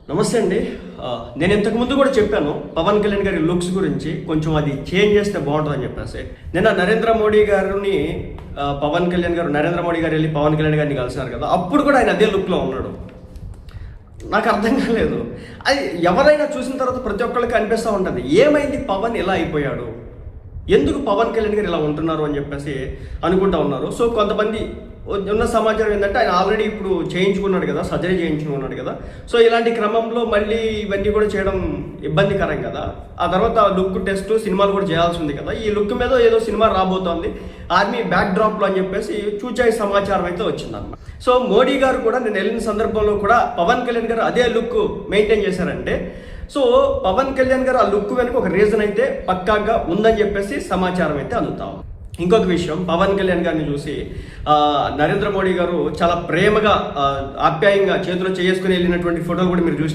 నమస్తే అండి. నేను ఇంతకుముందు కూడా చెప్పాను పవన్ కళ్యాణ్ గారి లుక్స్ గురించి, కొంచెం అది చేంజ్ చేస్తే బాగుంటుందని చెప్పేసి. నిన్న నరేంద్ర మోడీ గారిని పవన్ కళ్యాణ్ గారు నరేంద్ర మోడీ గారు వెళ్ళి పవన్ కళ్యాణ్ గారిని కలిసినారు కదా, అప్పుడు కూడా ఆయన అదే లుక్లో ఉన్నాడు. నాకు అర్థం కాలేదు. అది ఎవరైనా చూసిన తర్వాత ప్రతి ఒక్కరికి అనిపిస్తూ ఉంటుంది, ఏమైంది పవన్ ఇలా అయిపోయాడు, ఎందుకు పవన్ కళ్యాణ్ గారు ఇలా ఉంటున్నారు అని చెప్పేసి అనుకుంటా ఉన్నారు. సో కొంతమంది ఉన్న సమాచారం ఏంటంటే ఆయన ఆల్రెడీ ఇప్పుడు చేయించుకున్నాడు కదా, సర్జరీ చేయించుకున్నాడు కదా. సో ఇలాంటి క్రమంలో మళ్ళీ ఇవన్నీ కూడా చేయడం ఇబ్బందికరం కదా. ఆ తర్వాత లుక్ టెస్ట్ సినిమాలు కూడా చేయాల్సి ఉంది కదా. ఈ లుక్ మీద ఏదో సినిమా రాబోతోంది ఆర్మీ బ్యాక్ డ్రాప్లో అని చెప్పేసి చూచాయి సమాచారం అయితే వచ్చిందన్నమాట. సో మోడీ గారు కూడా నేను వెళ్ళిన సందర్భంలో కూడా పవన్ కళ్యాణ్ గారు అదే లుక్ మెయింటైన్ చేశారంటే, సో పవన్ కళ్యాణ్ గారు ఆ లుక్ వెనుక ఒక రీజన్ అయితే పక్కాగా ఉందని చెప్పేసి సమాచారం అయితే అందుతాం. ఇంకొక విషయం, పవన్ కళ్యాణ్ గారిని చూసి నరేంద్ర మోడీ గారు చాలా ప్రేమగా ఆప్యాయంగా చేతిలో చేసుకుని వెళ్ళినటువంటి ఫోటోలు కూడా మీరు చూసి